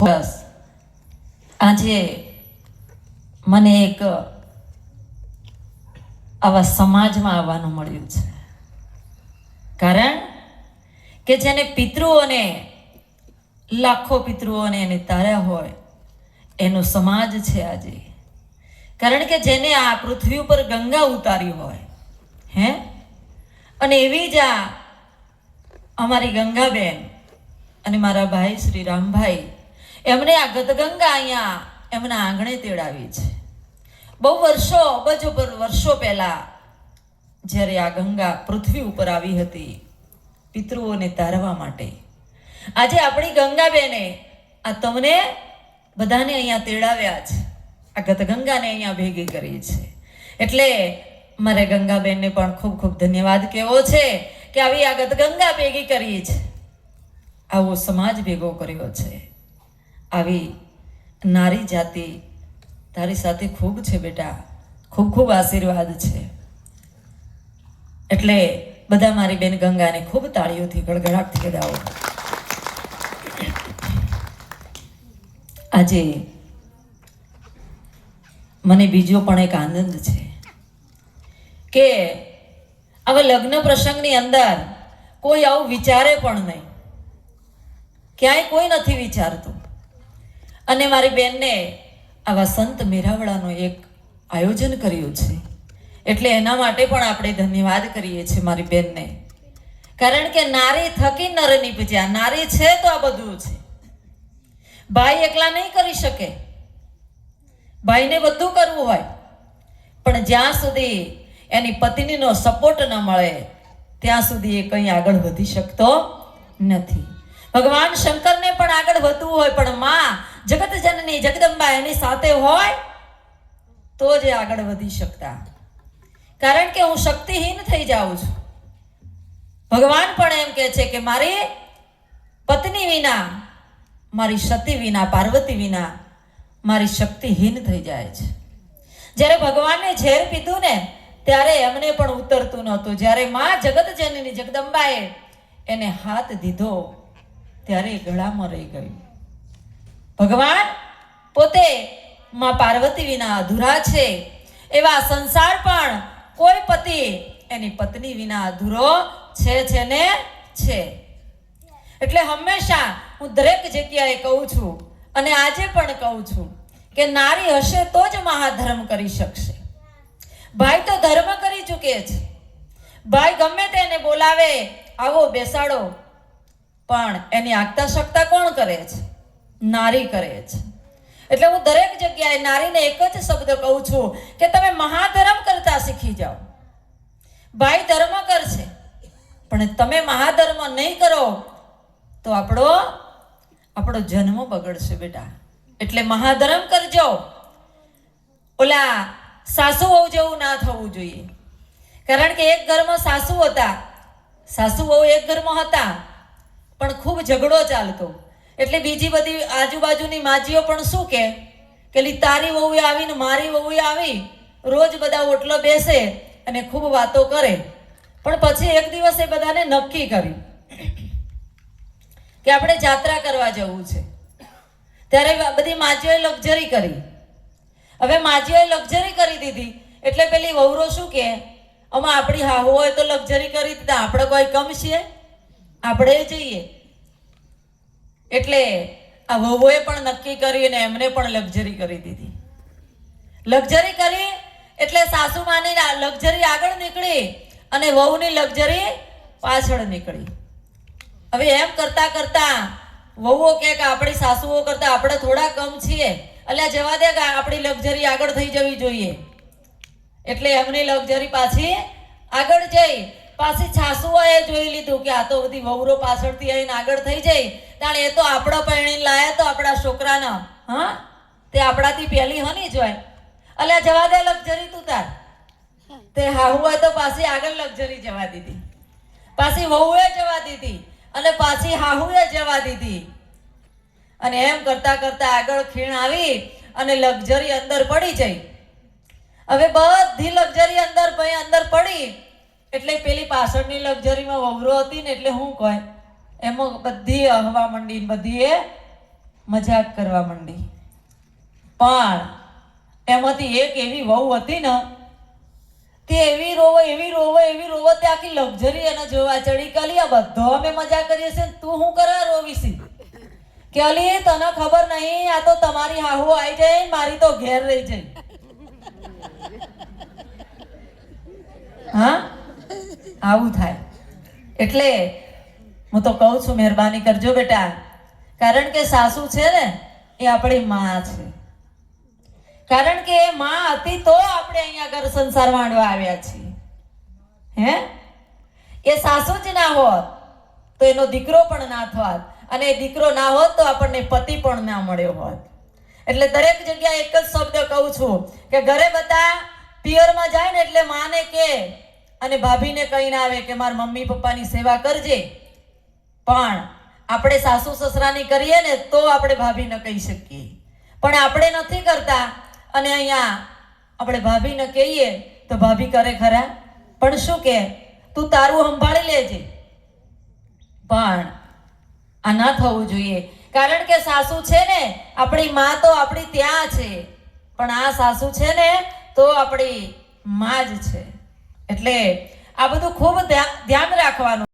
બસ આજે મને એક આવા સમાજમાં આવવાનું મળ્યું છે, કારણ કે જેને પિતૃઓને લાખો પિતૃઓને એને તાર્યા હોય એનો સમાજ છે આજે. કારણ કે જેને આ પૃથ્વી ઉપર ગંગા ઉતારી હોય અને એવી જ આ અમારી ગંગાબેન અને મારા ભાઈ શ્રી રામભાઈ એમણે આ ગતગંગા અહીંયા એમના આંગણે તેડાવી છે. બહુ વર્ષો પહેલા જ્યારે આ ગંગા પૃથ્વી ઉપર આવી હતી પિતૃઓને તારવા માટે, આજે આપણી ગંગાબેને આ તમને બધાને અહીંયા તેડાવ્યા છે, આ ગતગંગાને અહીંયા ભેગી કરી છે. એટલે મારે ગંગાબેનને પણ ખૂબ ખૂબ ધન્યવાદ કહેવો છે કે આવી આ ગતગંગા ભેગી કરી છે, આવો સમાજ ભેગો કર્યો છે. આવી નારી જાતિ તારી સાથે ખૂબ છે બેટા, ખૂબ ખૂબ આશીર્વાદ છે. એટલે બધા મારી બેન ગંગાને ખૂબ તાળીઓથી ગડગડાટથી ગડાવો. આજે મને બીજો પણ એક આનંદ છે કે આવા લગ્ન પ્રસંગની અંદર કોઈ આવું વિચારે પણ નહીં, ક્યાંય કોઈ નથી વિચારતું. અને મારી બેનને આવા સંત મેરાવડાનું એક આયોજન કર્યું છે, એટલે એના માટે પણ આપણે ધન્યવાદ કરીએ છીએ મારી બેનને. કારણ કે નારી થકી નર નીપજ્યા, નારી છે તો આ બધું છે. ભાઈ એકલા નહીં કરી શકે, ભાઈને બધું કરવું હોય, પણ જ્યાં સુધી એની પત્નીનો સપોર્ટ ન મળે ત્યાં સુધી એ કંઈ આગળ વધી શકતો નથી. ભગવાન શંકરને પણ આગળ વધવું હોય, પણ માં જગત જનની જગદંબા એની સાથે હોય તો જ આગળ વધી શકતા. કારણ કે હું શક્તિહીન થઈ જાઉં છું. ભગવાન પણ એમ કહે છે કે મારી પત્ની વિના, મારી સતી વિના, પાર્વતી વિના મારી શક્તિહીન થઈ જાય છે. જ્યારે ભગવાનને ઝેર પીધું ને ત્યારે એમને પણ ઉતરતું નહોતું. જ્યારે માં જગત જનની જગદંબાએ એને હાથ દીધો ત્યારે ગળામાં રહી ગયું. ભગવાન પોતે માં પાર્વતી વિના અધૂરા છે, એવા સંસાર પણ કોઈ પતિ એની પત્ની વિના અધૂરો છે ને છે. એટલે હંમેશા હું દરેક જગ્યાએ કહું છું અને આજે પણ કહું છું કે નારી હશે તો જ મહાધર્મ કરી શકશે. ભાઈ તો ધર્મ કરી ચૂકે છે, ભાઈ ગમે તેને બોલાવે આવો બેસાડો, પણ એની આગતા શકતા કોણ કરે છે? નારી કરે છે. એટલે હું દરેક જગ્યાએ નારીને એક જ શબ્દ કહું છું કે તમે મહાધર્મ કરતા શીખી જાઓ. ભાઈ ધર્મ કરશે પણ તમે મહાધર્મ નહીં કરો તો આપણો જન્મ બગડશે બેટા. એટલે મહાધર્મ કરજો. ઓલા સાસુ વહુ જેવું ના થવું જોઈએ. કારણ કે એક ઘરમાં સાસુ હતા, સાસુ વહુ એક ઘરમાં હતા, પણ ખૂબ ઝઘડો ચાલતો. એટલે બીજી બધી આજુબાજુની માજીઓ પણ શું કે લી તારી વહુ આવીને મારી વહુ આવી, રોજ બધા ઓટલો બેસે અને ખૂબ વાતો કરે. પણ પછી એક દિવસે બધાને નક્કી કર્યું કે આપણે જાત્રા કરવા જવું છે. ત્યારે બધી માજીઓએ લક્ઝરી કરી. હવે માજીઓએ લક્ઝરી કરી દીધી એટલે પેલી વહુરો શું કે આમાં આપણી હાહુ હોય તો લક્ઝરી કરી દીધા, આપણે કોઈ કમ છીએ, આપણે જઈએ. એટલે આ વહુએ પણ નક્કી કરી અને એમને પણ લક્ઝરી કરી દીધી. લક્ઝરી કરી એટલે સાસુમાની લક્ઝરી આગળ નીકળી અને વહુની લક્ઝરી પાછળ નીકળી. હવે એમ કરતા કરતા વહુઓ કે આપણી સાસુઓ કરતા આપણે થોડા કમ છીએ, અલ્યા જવા દે કે આપણી લક્ઝરી આગળ થઈ જવી જોઈએ. એટલે એમની લક્ઝરી પાછી આગળ જઈ. પાછી સાસુઓએ જોઈ લીધું કે આ તો બધી વહુરો પાછળથી આવીને આગળ થઈ જાય, તાણે એ તો આપણો પરણીને લાયા તો આપણા છોકરાના તે આપણાથી પહેલી હની જોય, અલ્યા જવા દે લક્ઝરી તું તાર. તે હાહુએ તો પાછી આગળ લક્ઝરી જવા દીધી, પાછી વહુએ જવા દીધી અને પાછી હાહુએ જવા દીધી. અને એમ કરતા કરતા આગળ ખીણ આવી અને લક્ઝરી અંદર પડી જઈ. હવે બધી લક્ઝરી અંદર પડી એટલે પેલી પાછળની લક્ઝરીમાં વહુરો હતી ને એટલે હું કહે એમાં બધી હવા મંડી, બધી એ મજાક કરવા માંડી. પણ એમાંથી એક એવી વહુ હતી ને, તે એવી રોવો તે આખી લક્ઝરી એને જોવા ચડી. કે અલી આ બધો અમે મજા કરીએ છીએ, તું શું કરવા રોવીશી? કે અલી તને ખબર નહીં, આ તો તમારી હાહુ આવી જાય, મારી તો ઘેર રહી જાય. હા, આવું થાય. એટલે હું તો કહું છું, મહેરબાની કરજો બેટા, કારણ કે સાસુ છે ને એ આપણી માં છે. કારણ કે એ માં હતી તો આપણે અહીંયા ઘર સંસાર માંડવા આવ્યા છીએ. હે, એ સાસુ જ ના હોત તો એનો દીકરો પણ ના થોત, અને એ દીકરો ના હોત તો આપણને પતિ પણ ના મળ્યો હોત. એટલે દરેક જગ્યાએ એક જ શબ્દ કહું છું કે ઘરે બધા પિયરમાં જાય ને એટલે માને કે અને ભાભીને કહીને આવે કે મારા મમ્મી પપ્પાની સેવા કરજે. પણ આપણે સાસુ સસરાની કરીએ ને તો આપણે ભાભીને કહી શકીએ, પણ આપણે નથી કરતા. અને અહીંયા આપણે ભાભીને કહીએ તો ભાભી કરે ખરા, પણ શું કે તું તારું સંભાળી લેજે. પણ આ ના થવું જોઈએ, કારણ કે સાસુ છે ને આપણી માં તો આપણી ત્યાં છે, પણ આ સાસુ છે ને તો આપણી માં જ છે. એટલે આ બધું ખૂબ ધ્યાન રાખવાનું.